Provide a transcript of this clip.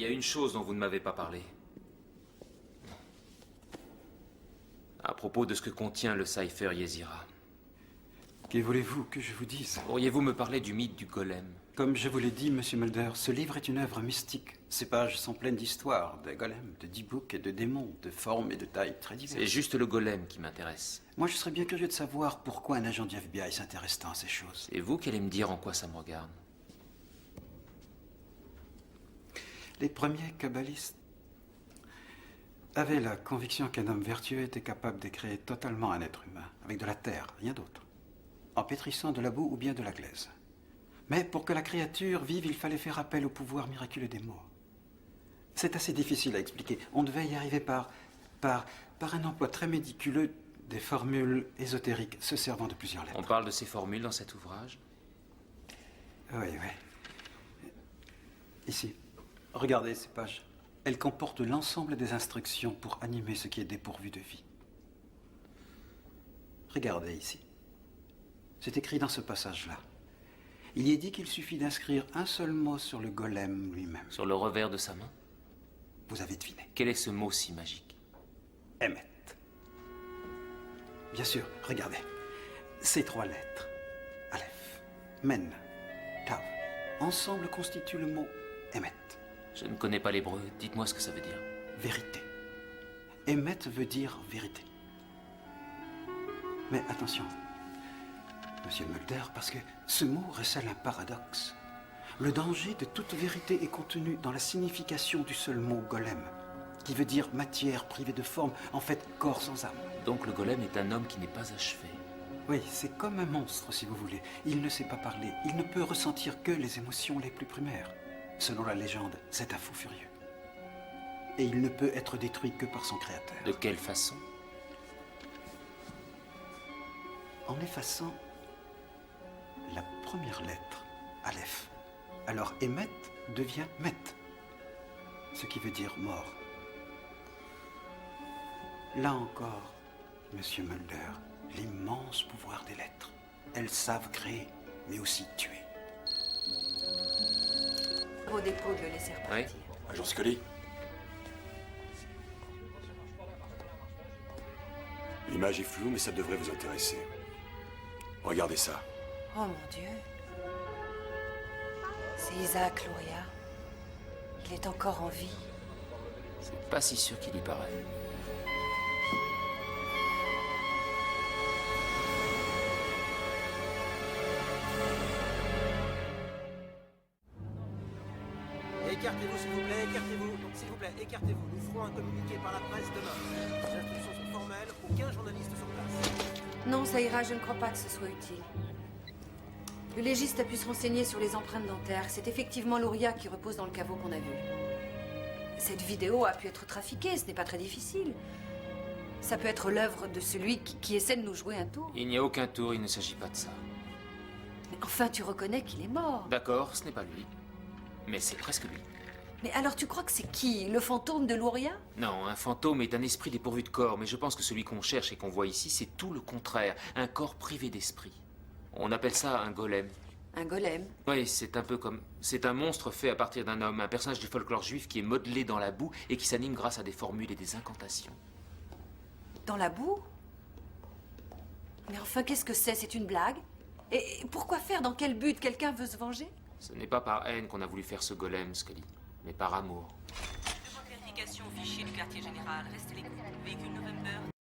y a une chose dont vous ne m'avez pas parlé. À propos de ce que contient le Cypher Yezira. Que voulez-vous que je vous dise? Pourriez-vous me parler du mythe du golem? Comme je vous l'ai dit, Monsieur Mulder, ce livre est une œuvre mystique. Ces pages sont pleines d'histoires, de golems, de dibouks et de démons, de formes et de tailles très diverses. C'est juste le golem qui m'intéresse. Moi, je serais bien curieux de savoir pourquoi un agent du FBI s'intéresse tant à ces choses. C'est vous qui allez me dire en quoi ça me regarde. Les premiers kabbalistes avaient la conviction qu'un homme vertueux était capable de créer totalement un être humain, avec de la terre, rien d'autre, en pétrissant de la boue ou bien de la glaise. Mais pour que la créature vive, il fallait faire appel au pouvoir miraculeux des mots. C'est assez difficile à expliquer. On devait y arriver par un emploi très méticuleux des formules ésotériques se servant de plusieurs lettres. On parle de ces formules dans cet ouvrage? Oui, oui. Ici. Regardez ces pages. Elles comportent l'ensemble des instructions pour animer ce qui est dépourvu de vie. Regardez ici. C'est écrit dans ce passage-là. Il y est dit qu'il suffit d'inscrire un seul mot sur le golem lui-même. Sur le revers de sa main? Vous avez deviné. Quel est ce mot si magique? Emmet. Bien sûr, regardez. Ces trois lettres, Aleph, Men, Tav, ensemble constituent le mot Emmet. Je ne connais pas l'hébreu. Dites-moi ce que ça veut dire. Vérité. Emmet veut dire vérité. Mais attention, Monsieur Mulder, parce que ce mot recèle un paradoxe. Le danger de toute vérité est contenu dans la signification du seul mot golem, qui veut dire matière privée de forme, en fait corps sans âme. Donc le golem est un homme qui n'est pas achevé. Oui, c'est comme un monstre, si vous voulez. Il ne sait pas parler, il ne peut ressentir que les émotions les plus primaires. Selon la légende, c'est un fou furieux. Et il ne peut être détruit que par son créateur. De quelle façon? En effaçant la première lettre, Aleph. Alors Emmet devient Met, ce qui veut dire mort. Là encore, Monsieur Mulder, l'immense pouvoir des lettres. Elles savent créer, mais aussi tuer. Au dépôt de le laisser repartir. Agent Scully. L'image est floue, mais ça devrait vous intéresser. Regardez ça. Oh mon Dieu. C'est Isaac Luria. Il est encore en vie. C'est pas si sûr qu'il y paraît. Écartez-vous, s'il vous plaît, écartez-vous. Donc, s'il vous plaît, écartez-vous. Nous ferons un communiqué par la presse demain. Les instructions sont formelles, aucun journaliste sur place. Non, ça ira, je ne crois pas que ce soit utile. Le légiste a pu se renseigner sur les empreintes dentaires. C'est effectivement Luria qui repose dans le caveau qu'on a vu. Cette vidéo a pu être trafiquée, ce n'est pas très difficile. Ça peut être l'œuvre de celui qui essaie de nous jouer un tour. Il n'y a aucun tour, il ne s'agit pas de ça. Mais enfin, tu reconnais qu'il est mort. D'accord, ce n'est pas lui. Mais c'est presque lui. Mais alors tu crois que c'est qui? Le fantôme de Luria? Non, un fantôme est un esprit dépourvu de corps, mais je pense que celui qu'on cherche et qu'on voit ici, c'est tout le contraire. Un corps privé d'esprit. On appelle ça un golem. Un golem? Oui, c'est un peu comme... C'est un monstre fait à partir d'un homme, un personnage du folklore juif qui est modelé dans la boue et qui s'anime grâce à des formules et des incantations. Dans la boue? Mais enfin, qu'est-ce que c'est? C'est une blague? Et pourquoi faire? Dans quel but? Quelqu'un veut se venger? Ce n'est pas par haine qu'on a voulu faire ce golem, Scully, mais par amour. Demande vérification au fichier du quartier général. Restez l'écoute. Véhicule November